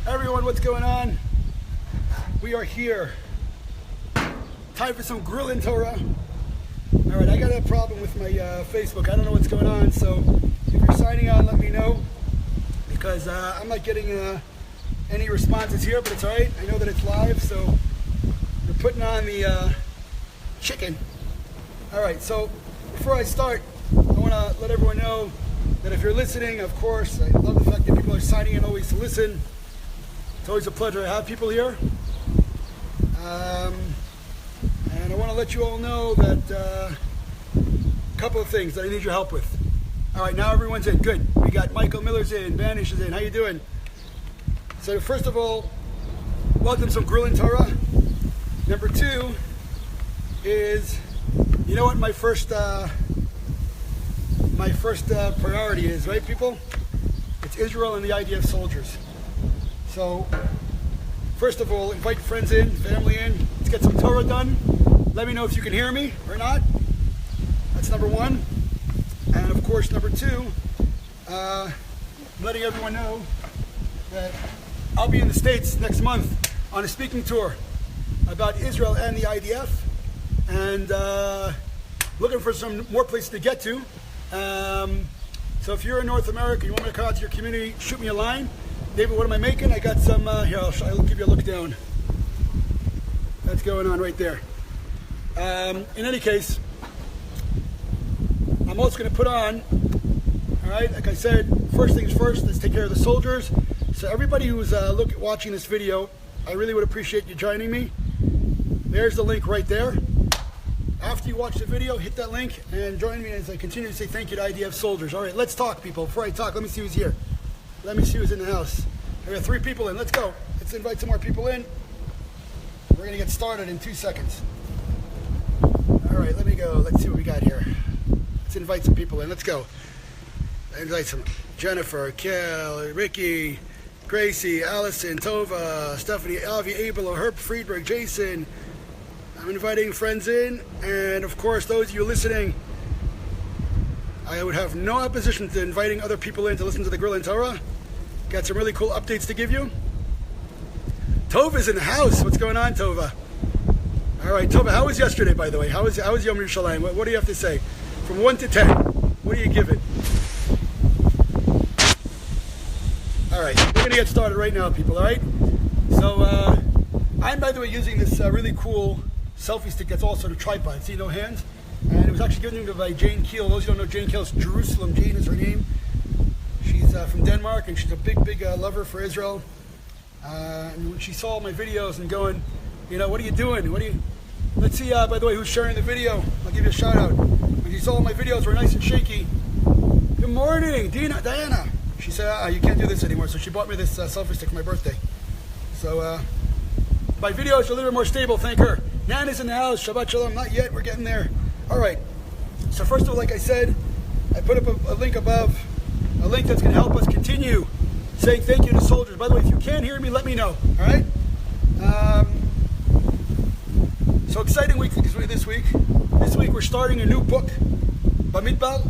Everyone, what's going on? We are here. Time for some grilling Torah. All right, I got a problem with my Facebook. I don't know what's going on, so if you're signing on, let me know, because I'm not getting any responses here, but it's all right. I know that it's live, so we're putting on the chicken. All right, so before I start, I want to let everyone know that if you're listening, of course, I love the fact that people are signing in always to listen. It's always a pleasure to have people here. And I want to let you all know that a couple of things that I need your help with. All right, now everyone's in. Good. We got Michael Miller's in. Banish is in. How you doing? So first of all, welcome some grilling Torah. Number two is, you know what my first priority is, right, people? It's Israel and the IDF soldiers. So, first of all, invite friends in, family in. Let's get some Torah done. Let me know if you can hear me or not. That's number one. And of course, number two, letting everyone know that I'll be in the States next month on a speaking tour about Israel and the IDF, and looking for some more places to get to. So if you're in North America, you want me to come out to your community, shoot me a line. David, what am I making? I got some, here, I'll give you a look down. That's going on right there. In any case, I'm also going to put on, all right, like I said, first things first, let's take care of the soldiers. So everybody who's watching this video, I really would appreciate you joining me. There's the link right there. After you watch the video, hit that link and join me as I continue to say thank you to IDF soldiers. All right, let's talk, people. Before I talk, let me see who's here. Let me see who's in the house. I got 3 people in. Let's go. Let's invite some more people in. We're going to get started in 2 seconds. All right, let me go. Let's see what we got here. Let's invite some people in. Let's go. Invite some. Jennifer, Kel, Ricky, Gracie, Allison, Tova, Stephanie, Avi, Abel, Herb, Friedberg, Jason. I'm inviting friends in. And, of course, those of you listening, I would have no opposition to inviting other people in to listen to the Grill and Torah. Got some really cool updates to give you. Tova's in the house. What's going on, Tova? All right, Tova, how was yesterday, by the way? How was Yom Yerushalayim? What do you have to say? From 1 to 10, what do you give it? All right, we're going to get started right now, people, all right? So, I'm, by the way, using this really cool selfie stick that's also a tripod. See, no hands? And it was actually given to me by Jane Keel. Those who don't know Jane Keel, it's Jerusalem. Jane is her name. She's from Denmark, and she's a big lover for Israel. And when she saw my videos and going, you know, what are you doing? Let's see, by the way, who's sharing the video. I'll give you a shout out. When she saw my videos were nice and shaky. Good morning, Diana. She said, you can't do this anymore. So she bought me this selfie stick for my birthday. So my videos are a little bit more stable, thank her. Nana's in the house. Shabbat Shalom. Not yet. We're getting there. All right. So first of all, like I said, I put up a link above, a link that's going to help us continue saying thank you to soldiers. By the way, if you can't hear me, let me know. All right. So exciting week this week. This week we're starting a new book, Bamidbar,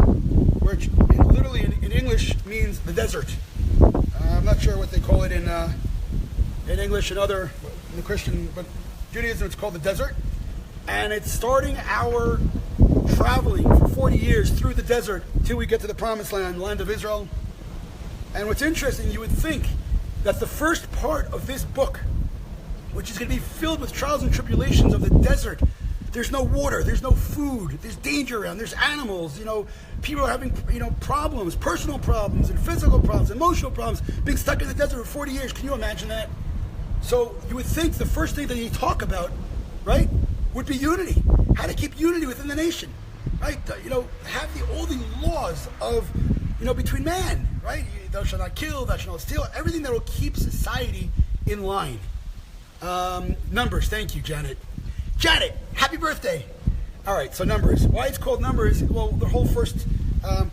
which literally in English means the desert. I'm not sure what they call it in English and in the Christian, but Judaism it's called the desert. And it's starting our traveling for 40 years through the desert till we get to the promised land, the land of Israel. And what's interesting, you would think that the first part of this book, which is going to be filled with trials and tribulations of the desert, there's no water, there's no food, there's danger around, there's animals, people are having, problems, personal problems and physical problems, emotional problems, being stuck in the desert for 40 years. Can you imagine that? So you would think the first thing that you talk about, right, would be unity. How to keep unity within the nation, right? Have all the laws of, between man, right? Thou shalt not kill, thou shalt not steal, everything that will keep society in line. Numbers, thank you, Janet. Janet, happy birthday. All right, so numbers. Why it's called numbers? Well, the whole first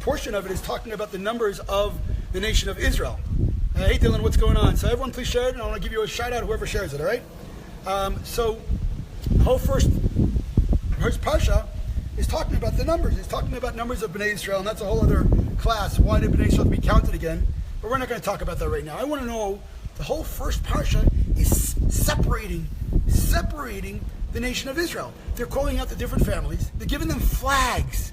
portion of it is talking about the numbers of the nation of Israel. Hey, Dylan, what's going on? So everyone please share it, and I want to give you a shout out, whoever shares it, all right? So the whole first Parsha is talking about the numbers. It's talking about numbers of Bnei Israel, and that's a whole other class. Why did Bnei Israel have to be counted again? But we're not going to talk about that right now. I want to know The whole first parsha is separating the nation of Israel. They're calling out the different families. They're giving them flags.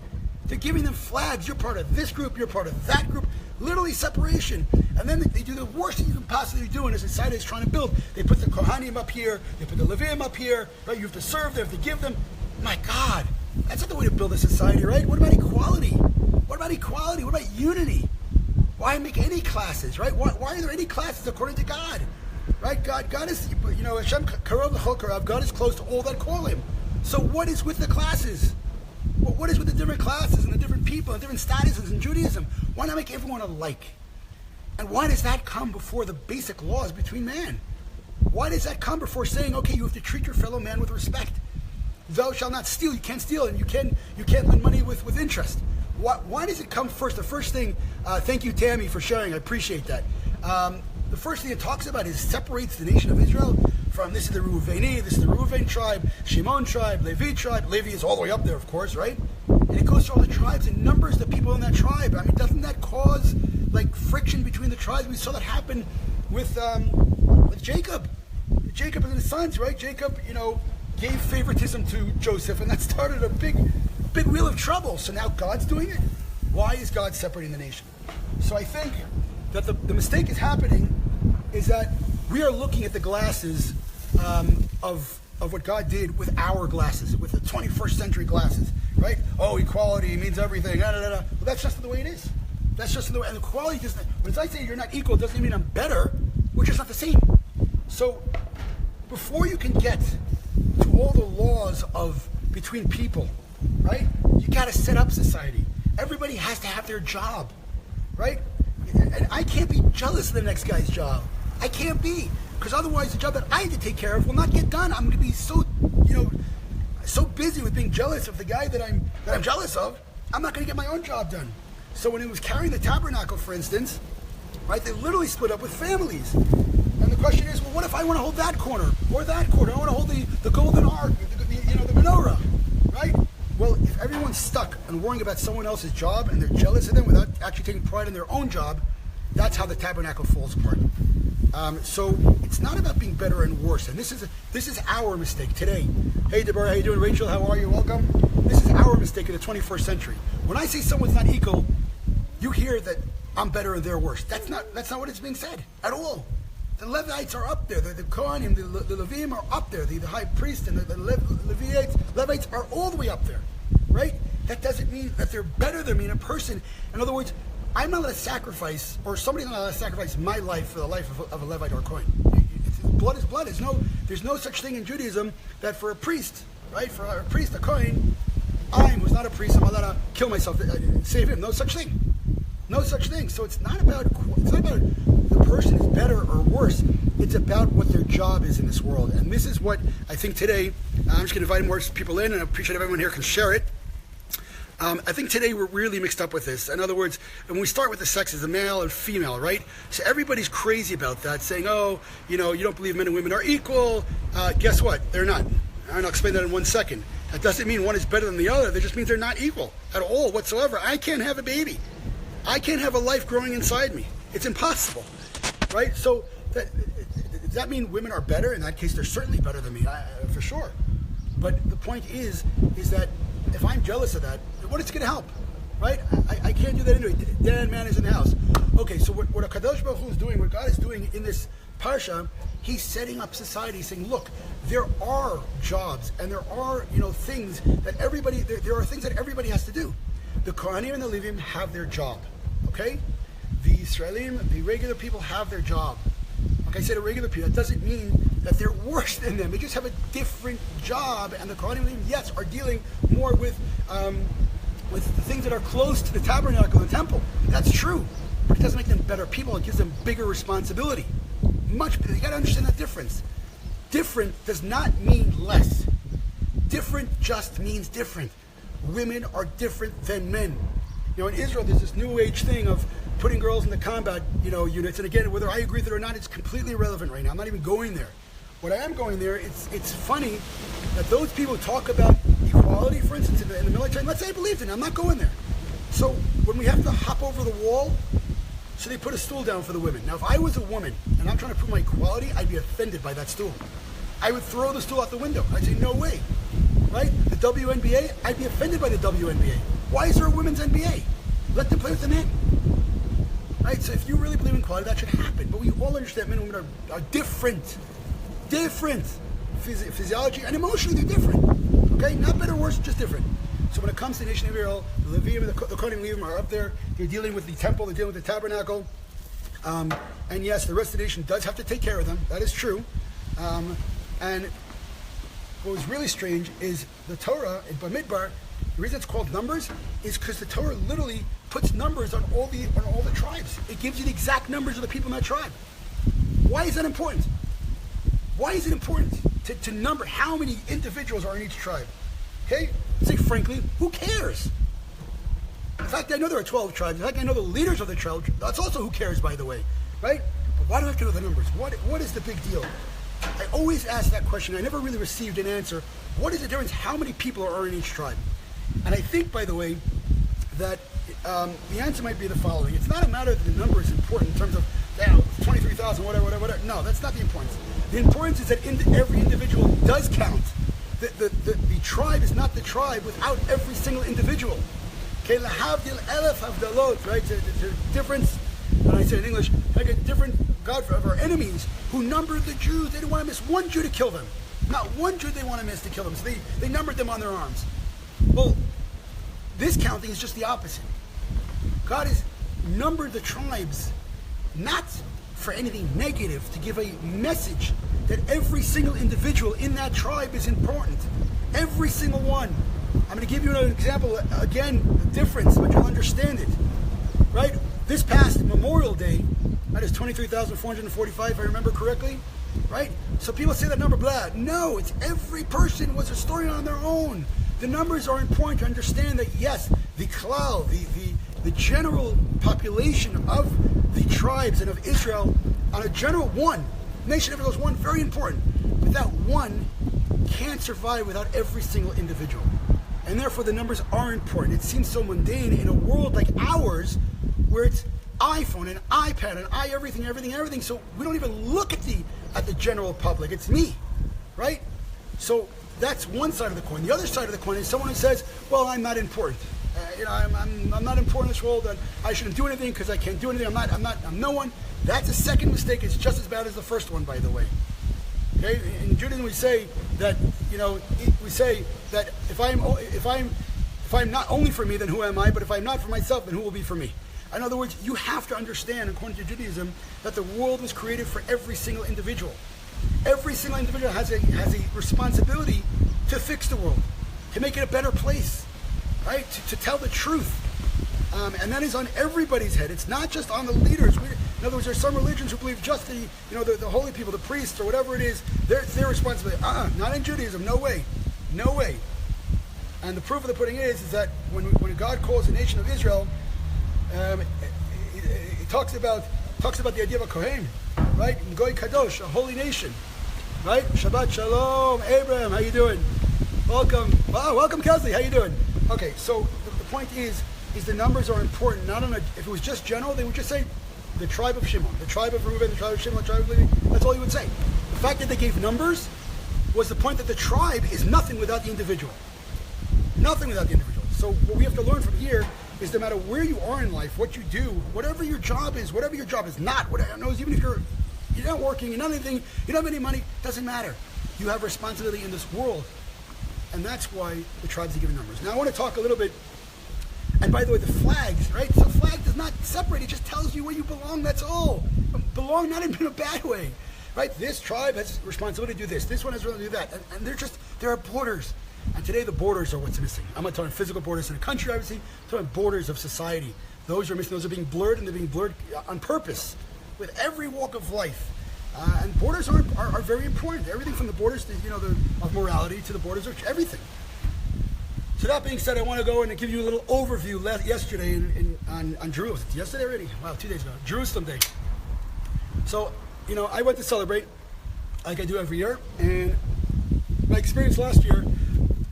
You're part of this group. You're part of that group. Literally separation. And then they do the worst thing you can possibly do in a society is trying to build. They put the Kohanim up here. They put the Leviim up here. Right? You have to serve. They have to give them. My God, that's not the way to build a society, right? What about equality? What about unity? Why make any classes, right? Why are there any classes according to God? Right? God is, Hashem karov l'chol karav. God is close to all that call Him. So what is with the classes? What is with the different classes and the different people and different statuses in Judaism? Why not make everyone alike? And why does that come before the basic laws between man? Why does that come before saying, okay, you have to treat your fellow man with respect? Thou shalt not steal. You can't steal, and you can't lend money with interest. Why does it come first? The first thing, thank you, Tammy, for sharing. I appreciate that. The first thing it talks about is separates the nation of Israel from, this is the Reuveni, this is the Reuven tribe, Shimon tribe, Levi tribe. Levi is all the way up there, of course, right? And it goes through all the tribes and numbers the people in that tribe. I mean, doesn't that cause like friction between the tribes? We saw that happen with Jacob. Jacob and his sons, right? Jacob, gave favoritism to Joseph, and that started a big wheel of trouble. So now God's doing it. Why is God separating the nation? So I think that the mistake is happening is that we are looking at the glasses of what God did with our glasses, with the 21st century glasses, right? Oh, equality means everything. Well, that's just the way it is. That's just the way. And equality doesn't. When I say you're not equal, it doesn't mean I'm better. We're just not the same. So before you can get to all the laws of between people, right? You got to set up society. Everybody has to have their job, right? And I can't be jealous of the next guy's job. I can't be, because otherwise the job that I had to take care of will not get done. I'm going to be so, so busy with being jealous of the guy that I'm jealous of. I'm not going to get my own job done. So when it was carrying the tabernacle, for instance, right? They literally split up with families. And the question is, well, what if I want to hold that corner or that corner? I want to hold the golden ark, the menorah, right? Well, if everyone's stuck and worrying about someone else's job and they're jealous of them without actually taking pride in their own job, that's how the tabernacle falls apart. So it's not about being better and worse. And this is our mistake today. Hey, Deborah, how you doing? Rachel, how are you? Welcome. This is our mistake in the 21st century. When I say someone's not equal, you hear that I'm better and they're worse. That's not what it's being said at all. The Levites are up there. The Kohanim, the Leviim are up there. The high priest and the Levites are all the way up there, right? That doesn't mean that they're better than me in a person. In other words, I'm not allowed to sacrifice, or somebody's not allowed to sacrifice my life for the life of a Levite or a Kohen. Blood is blood. There's no such thing in Judaism that for a priest, right? For a priest, a Kohen, I who's not a priest, I'm allowed to kill myself, save him. No such thing. No such thing. So it's not about the person is better or worse. It's about what their job is in this world. And this is what I think today, I'm just going to invite more people in, and I appreciate if everyone here can share it. I think today we're really mixed up with this. In other words, when we start with the sexes, the male and female, right? So everybody's crazy about that, saying, you don't believe men and women are equal. Guess what? They're not. And I'll explain that in 1 second. That doesn't mean one is better than the other. That just means they're not equal at all whatsoever. I can't have a baby. I can't have a life growing inside me. It's impossible, right? So does that mean women are better? In that case, they're certainly better than me, for sure. But the point is that if I'm jealous of that, what is it going to help, right? I can't do that anyway. Dan, man, is in the house. Okay, so what Kadosh Baruch Hu is doing, what God is doing in this parsha, He's setting up society, saying, look, there are jobs and there are things that everybody. There are things that everybody has to do. The Kohanim and the Leviim have their job, okay? The Israelim, the regular people have their job. Like I said, the regular people, that doesn't mean that they're worse than them. They just have a different job, and the Kohanim and Leviim, yes, are dealing more with the things that are close to the tabernacle and the temple. That's true, but it doesn't make them better people. It gives them bigger responsibility. You got to understand that difference. Different does not mean less. Different just means different. Women are different than men. In Israel, there's this new age thing of putting girls in the combat, units. And again, whether I agree with it or not, it's completely irrelevant right now. I'm not even going there. What I am going there, it's funny that those people talk about equality, for instance, in the military. Let's say I believed in it. I'm not going there. So when we have to hop over the wall So they put a stool down for the women. Now, if I was a woman and I'm trying to prove my equality, I'd be offended by that stool. I would throw the stool out the window. I'd say, no way. Right? The WNBA, I'd be offended by the WNBA. Why is there a women's NBA? Let them play with the men. Right? So if you really believe in equality, that should happen. But we all understand men and women are different. Different. Physiology and emotionally, they're different. Okay? Not better or worse, just different. So when it comes to the nation of Israel, the Levim, the Kohanim Levim are up there. They're dealing with the temple. They're dealing with the tabernacle. And yes, the rest of the nation does have to take care of them. That is true. And what was really strange is the Torah in Bamidbar. The reason it's called numbers is because the Torah literally puts numbers on all the tribes. It gives you the exact numbers of the people in that tribe. Why is that important? Why is it important to number how many individuals are in each tribe? Okay? Say frankly, who cares? In fact, I know there are 12 tribes. In fact, I know the leaders of the tribe. That's also who cares, by the way. Right? But why do I have to know the numbers? What is the big deal? I always ask that question. I never really received an answer. What is the difference? How many people are in each tribe? And I think, by the way, that the answer might be the following. It's not a matter that the number is important in terms of 23,000, whatever. No, that's not the importance. The importance is that every individual does count. The tribe is not the tribe without every single individual. Okay, lahavdil elef havdalot, right? The difference, and I say in English, like a different God of our enemies who numbered the Jews. They didn't want to miss one Jew to kill them. Not one Jew they want to miss to kill them. So they numbered them on their arms. Well, this counting is just the opposite. God has numbered the tribes not for anything negative, to give a message that every single individual in that tribe is important. Every single one. I'm going to give you an example, again, the difference, but you'll understand it. Right? This past Memorial Day, that is 23,445, if I remember correctly. Right? So people say that number, blah. No, it's every person was a story on their own. The numbers are important to understand that, yes, the klal, the general population of the tribes and of Israel, on a general one, nation of Israel is one, very important. But that one can't survive without every single individual. And therefore the numbers are important. It seems so mundane in a world like ours, where it's iPhone and iPad and everything. So we don't even look at the general public. It's me, right? So that's one side of the coin. The other side of the coin is someone who says, well, I'm not important. I'm not important in this world, and I shouldn't do anything because I can't do anything. I'm no one. That's a second mistake. It's just as bad as the first one, by the way. Okay? In Judaism, we say that if I'm not only for me, then who am I? But if I'm not for myself, then who will be for me? In other words, you have to understand, according to Judaism, that the world was created for every single individual. Every single individual has a responsibility to fix the world, to make it a better place, right? To tell the truth. And that is on everybody's head. It's not just on the leaders. In other words, there's some religions who believe just the holy people, the priests, or whatever it is, it's their responsibility. Not in Judaism. No way. No way. And the proof of the pudding is that when God calls the nation of Israel, he talks about the idea of a Kohen, right? Goy Kadosh, a holy nation, right? Shabbat Shalom, Abraham, how you doing? Welcome. Wow, welcome, Kelsey. How you doing? Okay, so the point is the numbers are important. Not on if it was just general, they would just say the tribe of Shimon, the tribe of Reuben, the tribe of Shimon, the tribe of Levi. That's all you would say. The fact that they gave numbers was the point that the tribe is nothing without the individual. Nothing without the individual. So what we have to learn from here is no matter where you are in life, what you do, whatever your job is not, even if you're not working, you're not anything, you don't have any money, doesn't matter. You have responsibility in this world. And that's why the tribes are given numbers. Now I want to talk a little bit, and by the way, the flags, right? So flag does not separate, it just tells you where you belong, that's all. Belong not in a bad way, right? This tribe has responsibility to do this one has responsibility to do that. And there are borders. And today the borders are what's missing. I'm not talking physical borders in a country, obviously. I'm talking borders of society. Those are missing. Those are being blurred, and they're being blurred on purpose with every walk of life. And borders are very important. Everything from the borders to, of morality to the borders of everything. So that being said, I want to go and give you a little overview yesterday on Jerusalem. Yesterday already? Wow, 2 days ago. Jerusalem Day. So, I went to celebrate like I do every year. And my experience last year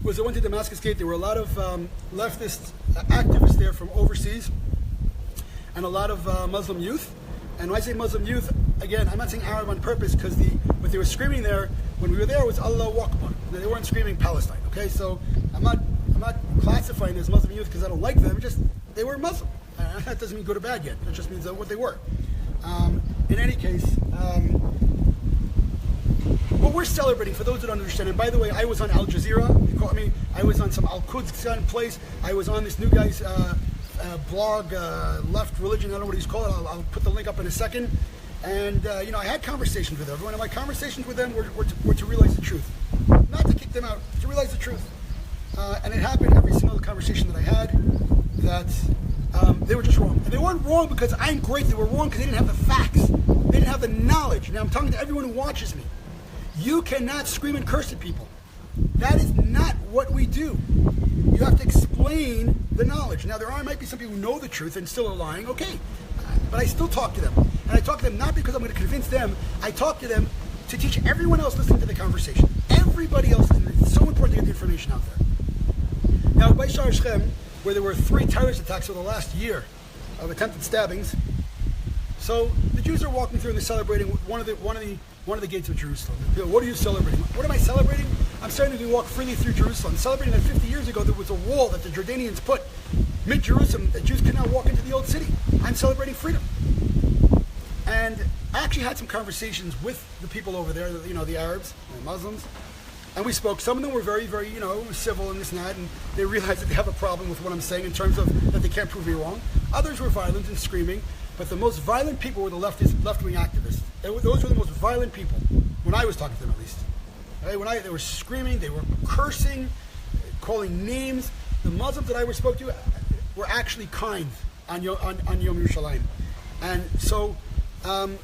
was I went to Damascus Gate. There were a lot of leftist activists there from overseas. and a lot of Muslim youth. And when I say Muslim youth, again, I'm not saying Arab on purpose, because what they were screaming there when we were there was Allahu Akbar. They weren't screaming Palestine. Okay, so I'm not classifying as Muslim youth because I don't like them. Just they were Muslim. That doesn't mean good or bad yet. That just means what they were. In any case, what we're celebrating, for those that don't understand, and by the way, I was on Al Jazeera. You caught me. I was on some Al Quds place. I was on this new guy's blog, Left Religion. I don't know what he's called. I'll put the link up in a second. And I had conversations with everyone, and my conversations with them were to realize the truth, not to kick them out, to realize the truth. And it happened every single conversation that I had that they were just wrong. And they weren't wrong because I'm great. They were wrong because they didn't have the facts. They didn't have the knowledge. Now I'm talking to everyone who watches me. You cannot scream and curse at people. That is not what we do. You have to explain the knowledge. Now might be some people who know the truth and still are lying. Okay, but I still talk to them. And I talk to them not because I'm going to convince them. I talk to them to teach everyone else listening to the conversation. Everybody else listening. It's so important to get the information out there. Now, by Sha'ar Shechem, where there were 3 terrorist attacks over the last year of attempted stabbings, so the Jews are walking through and they're celebrating one of the gates of Jerusalem. What are you celebrating? What am I celebrating? I'm starting to walk freely through Jerusalem. I'm celebrating that 50 years ago there was a wall that the Jordanians put mid-Jerusalem that Jews could not walk into the old city. I'm celebrating freedom. And I actually had some conversations with the people over there, the Arabs, the Muslims, and we spoke. Some of them were very, very, civil and this and that, and they realized that they have a problem with what I'm saying in terms of that they can't prove me wrong. Others were violent and screaming, but the most violent people were the left-wing activists. Those were the most violent people, when I was talking to them at least. Okay? They were screaming, they were cursing, calling names. The Muslims that I spoke to were actually kind on Yom Yerushalayim. And so, and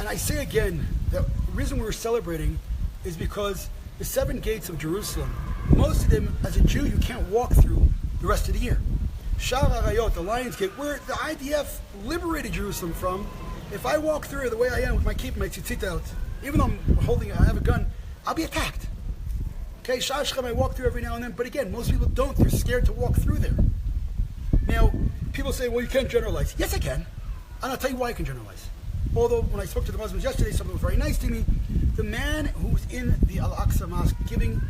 I say again, that the reason we were celebrating is because the 7 gates of Jerusalem, most of them, as a Jew, you can't walk through the rest of the year. Sha'ar HaRayot, the Lion's Gate, where the IDF liberated Jerusalem from, if I walk through the way I am with my keep, my tzitzit out, even though I have a gun, I'll be attacked. Okay, Sha'ar Shechem I walk through every now and then, but again, most people don't. They're scared to walk through there. Now, people say, well, you can't generalize. Yes, I can. And I'll tell you why I can generalize. Although, when I spoke to the Muslims yesterday, someone was very nice to me. The man who's in the Al-Aqsa Mosque giving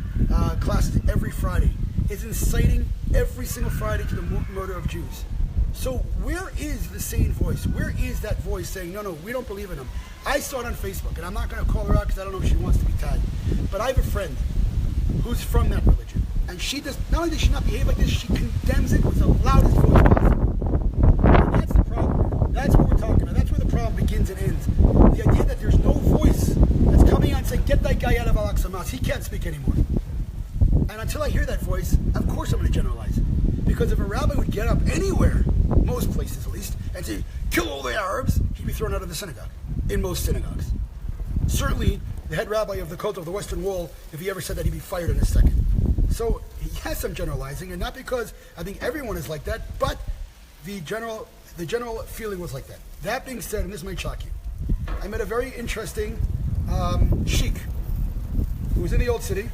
classes every Friday is inciting every single Friday to the murder of Jews. So where is the sane voice? Where is that voice saying, no, we don't believe in him? I saw it on Facebook, and I'm not going to call her out because I don't know if she wants to be tagged. But I have a friend who's from that religion. And she does, not only does she not behave like this, she condemns it with the loudest voice possible. And that's the problem. That's what we're talking about. That's where the problem begins and ends. The idea that there's no voice that's coming out and saying, get that guy out of Al-Aqsa Mosque. He can't speak anymore. And until I hear that voice, of course I'm going to generalize. Because if a rabbi would get up anywhere, most places at least, and say, kill all the Arabs, he'd be thrown out of the synagogue, in most synagogues. Certainly, the head rabbi of the cult of the Western Wall, if he ever said that, he'd be fired in a second. So, yes, I'm generalizing, and not because I think everyone is like that, but the general feeling was like that. That being said, and this might shock you, I met a very interesting sheikh who was in the old city.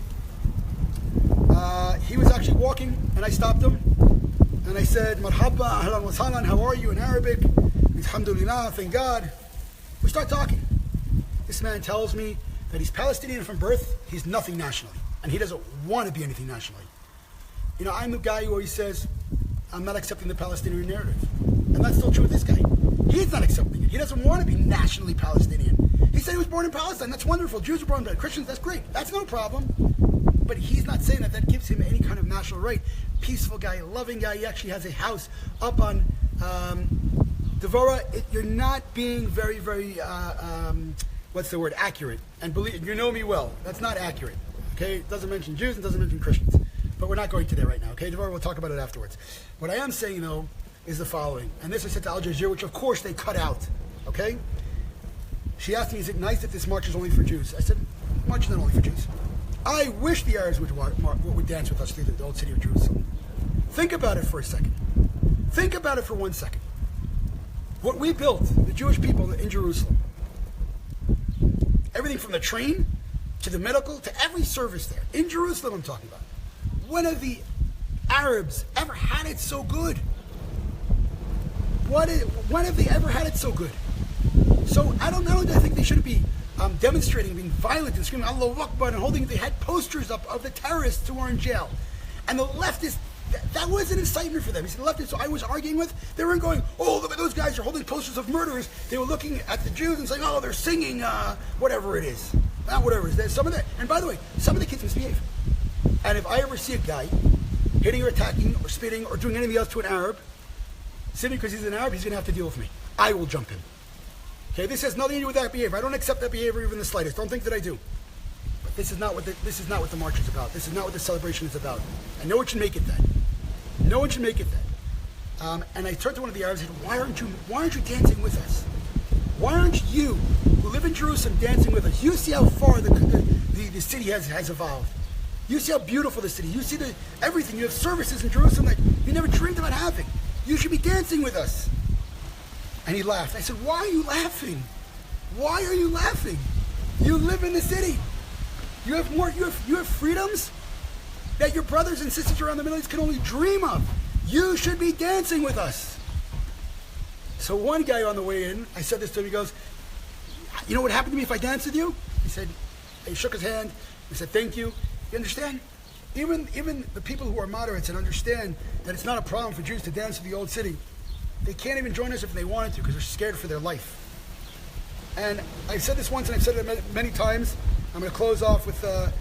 He was actually walking, and I stopped him, and I said, Marhaba, ahlan wa sahlan, how are you in Arabic? Alhamdulillah, thank God. We start talking. This man tells me that he's Palestinian from birth, he's nothing nationally, and he doesn't want to be anything nationally. I'm the guy who always says, I'm not accepting the Palestinian narrative. And that's still true with this guy. He's not accepting it. He doesn't want to be nationally Palestinian. He said he was born in Palestine. That's wonderful. Jews were born there. Christians, that's great. That's no problem. But he's not saying that gives him any kind of national right. Peaceful guy, loving guy. He actually has a house up on Devorah. You're not being very, very, accurate. And believe, you know me well. That's not accurate. Okay? It doesn't mention Jews and doesn't mention Christians. But we're not going to there right now. Okay? Devorah, we'll talk about it afterwards. What I am saying, though, is the following. And this I said to Al Jazeera, which of course they cut out. Okay? She asked me, is it nice that this march is only for Jews? I said, march is not only for Jews. I wish the Arabs would dance with us through the old city of Jerusalem. Think about it for a second. Think about it for 1 second. What we built, the Jewish people in Jerusalem, everything from the train to the medical to every service there, in Jerusalem I'm talking about. When have the Arabs ever had it so good? when have they ever had it so good? So I don't know. I think they shouldn't be demonstrating, being violent and screaming Allahu Akbar and holding. They had posters up of the terrorists who were in jail, and the leftists. That was an incitement for them. He said the leftists I was arguing with, they weren't going, oh, look at those guys are holding posters of murderers. They were looking at the Jews and saying, oh, they're singing whatever it is. Not whatever it is. Some of that. And by the way, some of the kids misbehave. And if I ever see a guy hitting or attacking or spitting or doing anything else to an Arab, simply because he's an Arab, he's going to have to deal with me. I will jump him. Okay, this has nothing to do with that behavior. I don't accept that behavior even the slightest. Don't think that I do. But this is not what the march is about. This is not what the celebration is about. And no one should make it that. No one should make it that. And I turned to one of the Arabs and said, why aren't you dancing with us? Why aren't you, who live in Jerusalem, dancing with us? You see how far the city has evolved. You see how beautiful the city. You see everything. You have services in Jerusalem that you never dreamed about having. You should be dancing with us. And he laughed. I said, why are you laughing? Why are you laughing? You live in the city. You have freedoms that your brothers and sisters around the Middle East can only dream of. You should be dancing with us. So one guy on the way in, I said this to him, he goes, you know what happened to me if I danced with you? He shook his hand, he said, thank you. You understand? Even the people who are moderates and understand that it's not a problem for Jews to dance with the old city, they can't even join us if they wanted to because they're scared for their life. And I've said this once and I've said it many times. I'm going to close off with a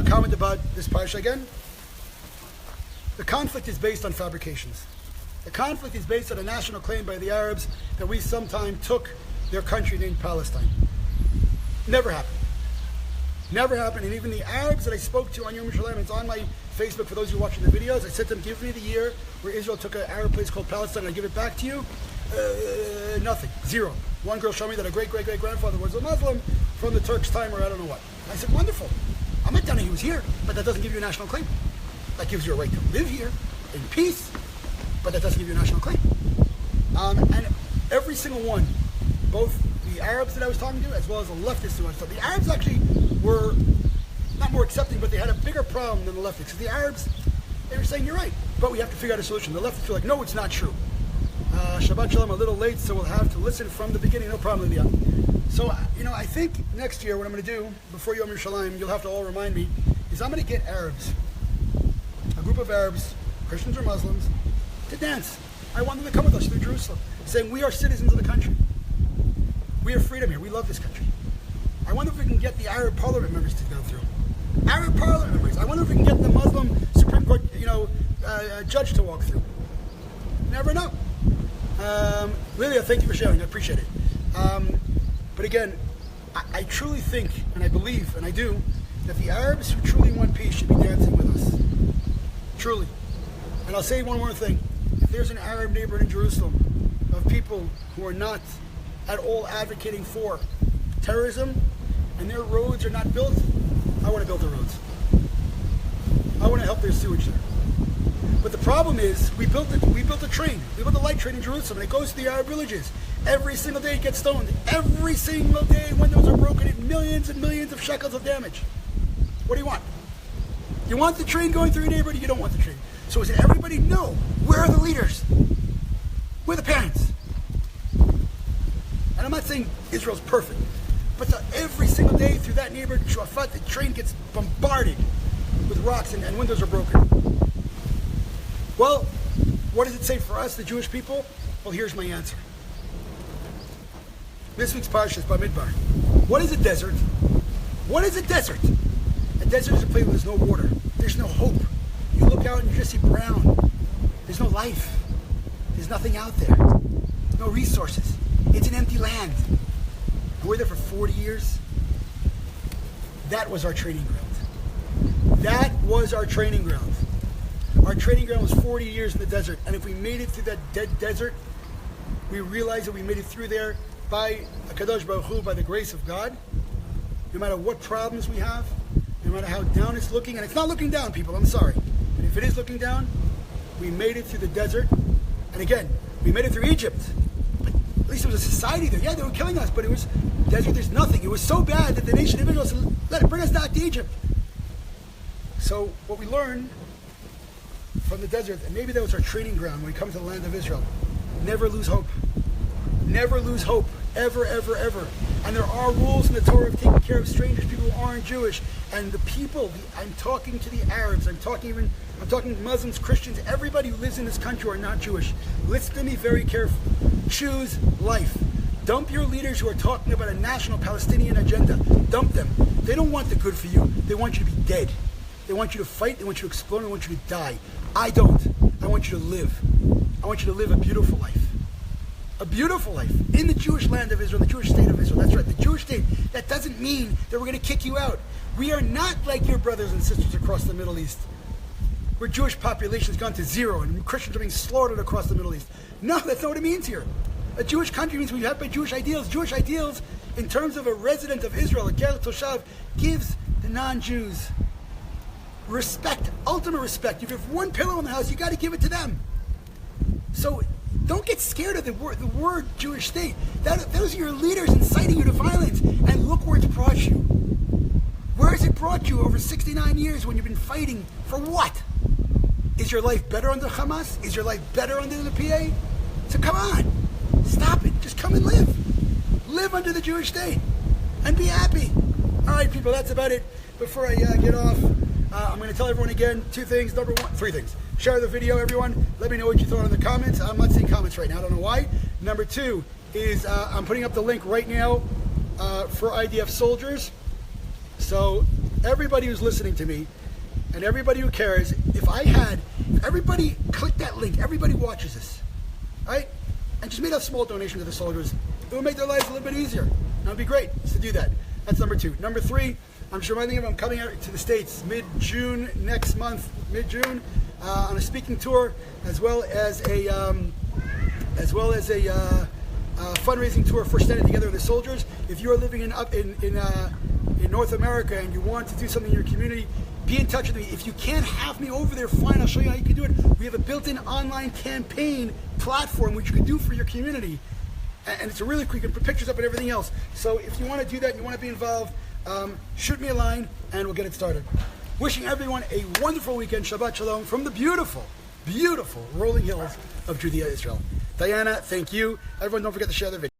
comment about this parsha again. The conflict is based on fabrications. The conflict is based on a national claim by the Arabs that we sometime took their country named Palestine. Never happened. Never happened. And even the Arabs that I spoke to on Yom Yerushalayim, it's on my Facebook for those who are watching the videos, I said to them, give me the year where Israel took an Arab place called Palestine and I give it back to you. Nothing. Zero. One girl showed me that a great-great-great-grandfather was a Muslim from the Turks' time or I don't know what. I said, wonderful. I'm not telling you he was here, but that doesn't give you a national claim. That gives you a right to live here in peace, but that doesn't give you a national claim. And every single one, both the Arabs that I was talking to as well as the leftists who I was talking to, the Arabs actually were not more accepting, but they had a bigger problem than the leftists. Because the Arabs, they were saying, you're right, but we have to figure out a solution. The leftists were like, no, it's not true. Shabbat Shalom, a little late, so we'll have to listen from the beginning. No problem, Lydia. So, I think next year what I'm going to do, before Yom Yerushalayim, you'll have to all remind me, is I'm going to get Arabs, a group of Arabs, Christians or Muslims, to dance. I want them to come with us through Jerusalem, saying we are citizens of the country. We have freedom here. We love this country. I wonder if we can get the Arab parliament members to go through. Arab parliament members. I wonder if we can get the Muslim Supreme Court, judge to walk through. Never know. Lilia, thank you for sharing. I appreciate it. But again, I truly think, and I believe, and I do, that the Arabs who truly want peace should be dancing with us. Truly. And I'll say one more thing. If there's an Arab neighborhood in Jerusalem of people who are not at all advocating for terrorism and their roads are not built, I want to build the roads. I want to help their sewage there. But the problem is, we built a train. We built a light train in Jerusalem, and it goes to the Arab villages. Every single day it gets stoned. Every single day windows are broken and millions of shekels of damage. What do you want? You want the train going through your neighborhood, or you don't want the train? So is it everybody? No. Where are the leaders? Where are the parents? And I'm not saying Israel's perfect, but every single day through that neighborhood, Shuafat, the train gets bombarded with rocks and windows are broken. Well, what does it say for us, the Jewish people? Well, here's my answer. This week's Parshat Bamidbar. What is a desert? What is a desert? A desert is a place where there's no water. There's no hope. You look out and you just see brown. There's no life. There's nothing out there. No resources. It's an empty land. And we're there for 40 years. That was our training ground. That was our training ground. Our training ground was 40 years in the desert. And if we made it through that dead desert, we realized that we made it through there by Kadosh Baruch Hu, by the grace of God. No matter what problems we have, no matter how down it's looking, and it's not looking down, people, I'm sorry. But if it is looking down, we made it through the desert. And again, we made it through Egypt. But at least there was a society there. Yeah, they were killing us, but it was desert, there's nothing. It was so bad that the nation of Israel said, bring us back to Egypt. So what we learned from the desert, and maybe that was our training ground when we come to the land of Israel, never lose hope. Never lose hope. Ever, ever, ever. And there are rules in the Torah of taking care of strangers, people who aren't Jewish. And the people, I'm talking to the Arabs, I'm talking Muslims, Christians, everybody who lives in this country who are not Jewish. Listen to me very carefully. Choose life. Dump your leaders who are talking about a national Palestinian agenda. Dump them. They don't want the good for you. They want you to be dead. They want you to fight. They want you to explode. They want you to die. I don't. I want you to live. I want you to live a beautiful life. A beautiful life in the Jewish land of Israel, the Jewish state of Israel. That's right, the Jewish state. That doesn't mean that we're going to kick you out. We are not like your brothers and sisters across the Middle East, where Jewish population has gone to zero and Christians are being slaughtered across the Middle East. No, that's not what it means here. A Jewish country means we have by Jewish ideals. Jewish ideals, in terms of a resident of Israel, a Ger Toshav, gives the non-Jews respect, ultimate respect. If you have one pillow in the house, you got to give it to them. So don't get scared of the word Jewish state. Those are your leaders inciting you to violence. And look where it's brought you. Where has it brought you over 69 years when you've been fighting for what? Is your life better under Hamas? Is your life better under the PA? So come on. Stop it. Just come and live. Live under the Jewish state. And be happy. All right, people, that's about it. Before I get off, I'm going to tell everyone again three things. Share the video, everyone. Let me know what you thought in the comments. I'm not seeing comments right now. I don't know why. Number two is I'm putting up the link right now for IDF soldiers. So everybody who's listening to me and everybody who cares, if everybody click that link, everybody watches this, right? And just made a small donation to the soldiers. It will make their lives a little bit easier. And it would be great to do that. That's number two. Number three, I'm just reminding everyone I'm coming out to the States mid-June next month, mid-June, on a speaking tour, as well as a fundraising tour for Standing Together with the Soldiers. If you are living in North America and you want to do something in your community, be in touch with me. If you can't have me over there, fine, I'll show you how you can do it. We have a built-in online campaign platform which you can do for your community. And it's a really quick, you can put pictures up and everything else. So if you want to do that and you want to be involved, shoot me a line and we'll get it started. Wishing everyone a wonderful weekend. Shabbat Shalom from the beautiful, beautiful rolling hills of Judea, Israel. Diana, thank you. Everyone, don't forget to share the video.